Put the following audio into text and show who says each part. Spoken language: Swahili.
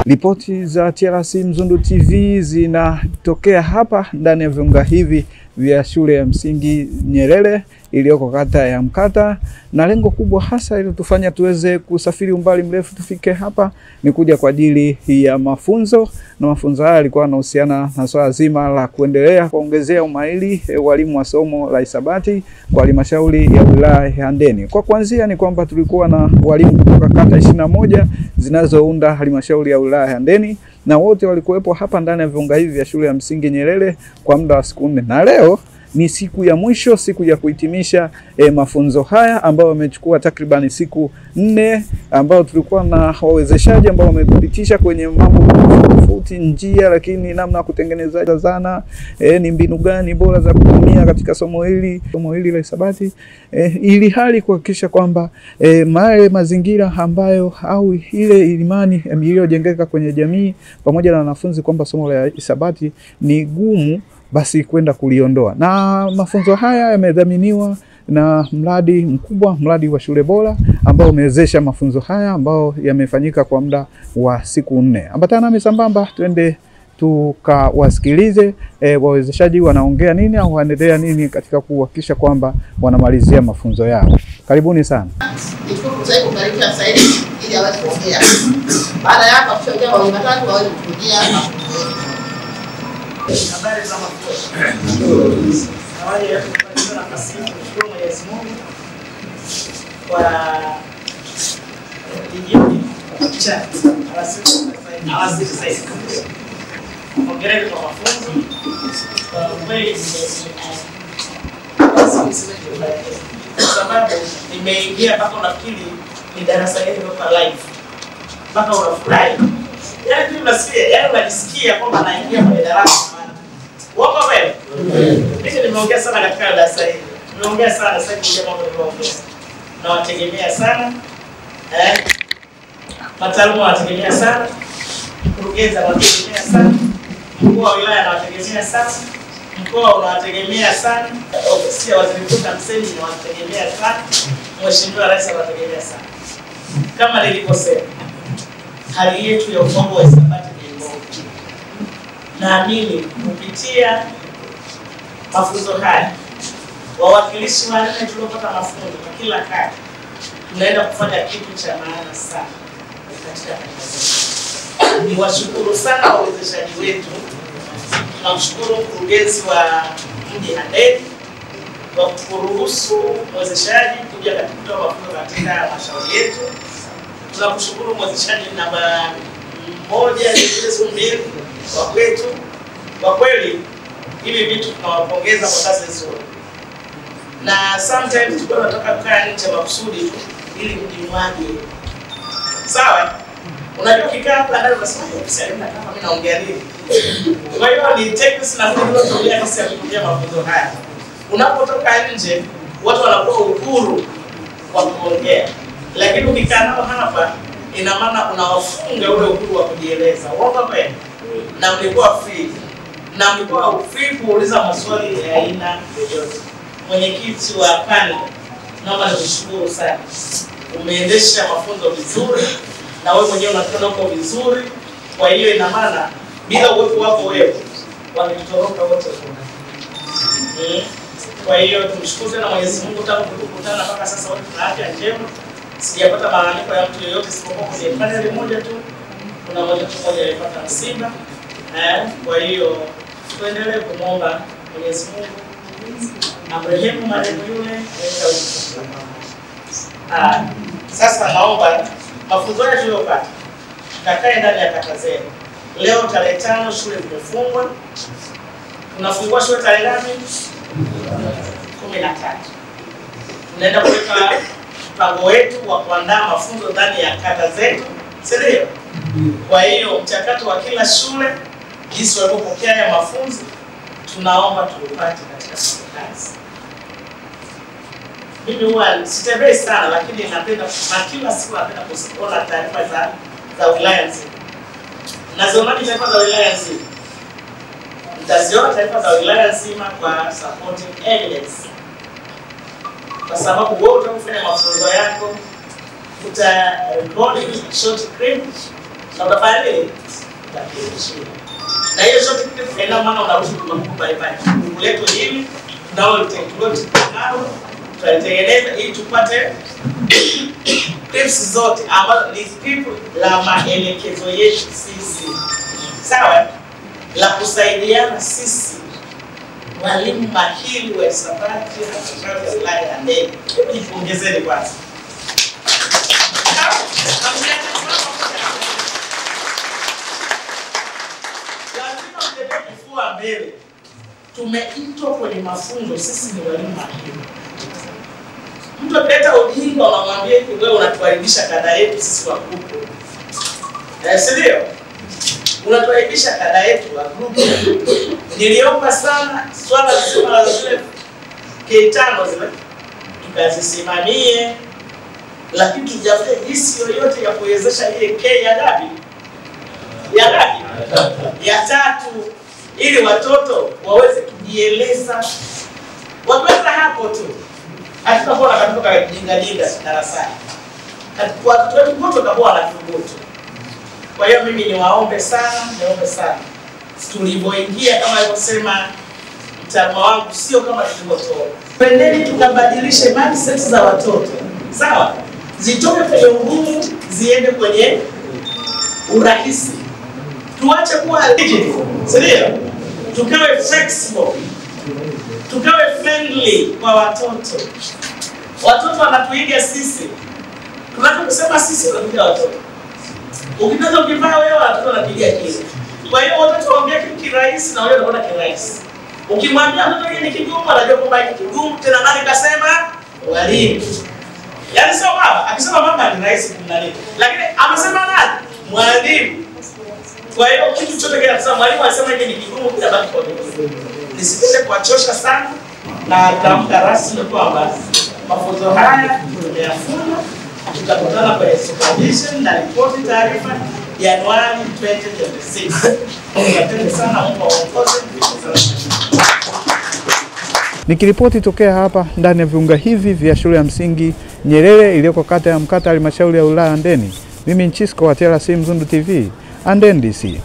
Speaker 1: Ripoti za TRC Mzundu TV zinatokea hapa ndani ya viunga hivi vya shule ya msingi Nyerere iliyoko kata ya Mkata, na lengo kubwa hasa ili tufanya tuweze kusafiri umbali mrefu tufike hapa ni kuja kwa ajili ya mafunzo, na mafunzo haya yalikuwa yanahusiana na swala zima la kuendelea kuongezea umahiri walimu wa somo la hisabati kwa halmashauri ya wilaya ya Handeni. Kwa kuanzia ni kwamba tulikuwa na walimu kutoka kata 21 zinazounda halmashauri ya wilaya ya Handeni, na wote walikuwepo hapa ndani ya viunga hivi vya shule ya msingi Nyerere kwa muda wa siku 4. Na leo ni siku ya mwisho, siku ya kuhitimisha mafunzo haya ambayo wamechukua takriban siku 4, ambao tulikuwa na wawezeshaji ambao wamepitisha kwenye mambo tofauti, njia, lakini namna ya kutengeneza zana, ni mbinu gani bora za kutumia katika somo hili la hisabati, ili hali kuhakikisha kwamba mazingira ambayo au ile imani iliyojengeka kwenye jamii pamoja na wanafunzi kwamba somo la hisabati ni gumu basi kwenda kuliondoa. Na mafunzo haya yamedhaminiwa na mradi mkubwa, mradi wa shule bora, ambao umewezesha mafunzo haya ambao yamefanyika kwa muda wa siku 4. Ambatana nami sambamba twende tukawasikilize wawezeshaji wanaongea nini au wanaendelea nini katika kuhakikisha kwamba wanamalizia mafunzo yao. Karibuni sana.
Speaker 2: Baada ya hapo tutajia kwa matatu waweze kurudia.
Speaker 3: Habari za mafunzo. Awali ya kupata nafasi ya kushukuru Mwenyezi Mungu kwa jioni cha alasiri sasa. Hongereni kwa mafunzo. Kweli sababu nimeingia mpaka nafikiri ni darasa hili kwa live. Mpaka unafurahi. Yaani unasikia, yaani unajisikia kwamba naingia kwenye darasa. Wako wewe? Mimi nimeongea sana katika darasa hili. Nimeongea sana sasa hivi mambo nimeongea. Na wategemea sana. Mataalamu wanategemea sana. Mkurugenzi anategemea sana. Mkuu wa wilaya anategemea sana. Mkoa unawategemea sana. Ofisi ya waziri mkuu TAMISEMI wanategemea sana. Mheshimiwa Rais anategemea sana. Kama nilivyosema, hali yetu ya ufahamu wa hisabati ni mbovu. Naamini kupitia mafunzo haya, wawakilishi wa 4 tuliopata mafunzo kwa kila kata, tunaenda kufanya kitu cha maana sana katika kazi. Niwashukuru sana wawezeshaji wetu. Tunamshukuru mkurugenzi wa mji Handeni kwa kuruhusu mwezeshaji kuja kutoa mafunzo katika halmashauri yetu. Tunakushukuru mwezeshaji namba 1 kwa kwetu. Kwa kweli hivi vitu tunawapongeza kwa kazi nzuri. Na sometimes tunataka kukaa nje makusudi ili mjimwaje. Sawa? Unajua kikaa hapa ndani unasema kama mimi naongea nini? Kwa hiyo ni techniques na kutumia kesi ya kutumia mafunzo haya. Unapotoka nje watu wanakuwa uhuru wa kuongea. Lakini ukikaa nao hapa ina maana unawafunga ule uhuru wa kujieleza. Uongo kweli? Na mlikuwa free. Na mlikuwa free kuuliza maswali ya aina yoyote. Mwenyekiti wa panel, naomba nikushukuru sana. Umeendesha mafunzo vizuri na wewe mwenyewe unaona uko vizuri. Kwa hiyo ina maana bila uwepo wako wewe wangetoroka wote kuna. Kwa hiyo tumshukuru sana Mwenyezi Mungu tangu tulikutana mpaka sasa wote tuna afya njema. Sijapata malalamiko ya mtu yeyote isipokuwa kwenye panel moja tu. Kuna mmoja alipata msiba. Kwa hiyo tuendelee kumwomba Mwenyezi Mungu amrehemu marehemu yule. Sasa naomba mafunzo yetu tuliyopata tukakae ndani ya kata zetu. Leo tarehe 5 shule zimefungwa. Tunafungua shule tarehe ngapi? 13. Tunaenda kuweka mpango wetu wa kuandaa mafunzo ndani ya kata zetu. Sio? Kwa hiyo mchakato wa kila shule jinsi walipopokea ya mafunzo tunaomba tuupate katika kazi. Mimi huwa sitembei sana lakini napenda na kila siku napenda kuona taarifa za wilaya nzima. Nazionaje taarifa za wilaya nzima? Nitaziona taarifa za wilaya nzima kwa supporting evidence. Kwa sababu wewe utafanya mafunzo yako uta record short clip Na utafanya nini? Utakiishia. Na hiyo zote ina maana unarudi kwa Mungu pale pale. Mungu letu hili nao nalo tutatengeneza ili tupate tips zote ambazo ni script la maelekezo yetu sisi. Sawa? La kusaidiana sisi walimu mahiri wa hisabati na ya wilaya ya Ndeni. Nipongezeni kwanza. Lazima mtembee kifua mbele. Tumeitwa kwenye mafunzo, sisi ni walimu mahiri. Mtu akileta ujinga unamwambia hivi, wewe unatuharibisha kada yetu sisi wa grupu. Si ndio? Unatuharibisha kada yetu wa grupu. Niliomba sana swala zima la zile K5 zile tukazisimamie, lakini tujafute hisi yoyote ya kuwezesha ile K ya ngapi? Ya ngapi? Ya 3, ili watoto waweze kujieleza. Wakiweza hapo tu, hatutakuwa na katoka jinga darasani. Watoto wetu wote watakuwa na thubutu. Kwa hiyo mimi niombe sana. Tulipoingia kama alivyosema mtaalamu wangu, sio kama tulivyotoka. Pendeni tukabadilishe mindset za watoto. Sawa? Zitoke kwenye ugumu ziende kwenye urahisi. Tuache kuwa rigid. Ndio? Tukawe flexible. Tukawe friendly kwa watoto. Watoto wanatuiga sisi. Tunaposema sisi tunaiga watoto. Ukitaka ukivaa wewe watoto wanapiga kile. Kwa hiyo watoto waambie kitu kirahisi na wale wanaona kirahisi. Ukimwambia mtoto hili ni kigumu, anajua kwamba hiki kigumu, tena nani kasema? Walimu. Yaani sio baba, akisema mama ni rahisi kumnani. Lakini amesema nani? Mwalimu. Kwa hiyo kitu chote kile akisema mwalimu anasema hiki ni kigumu, kitabaki kwa mimi. Nisipende kuwachosha sana na tamka rasmi kwamba mafunzo haya tumeyafunga. Tutakutana kwenye supervision na ripoti taarifa Januari 2026. Asante sana, Mungu awaongoze.
Speaker 1: Nikiripoti tokea hapa ndani ya viunga hivi vya shule ya msingi Nyerere iliyoko kata ya Mkata, halmashauri ya wilaya Ndeni. Mimi Nchisko wa TRC Mzundu TV, Ndeni DC.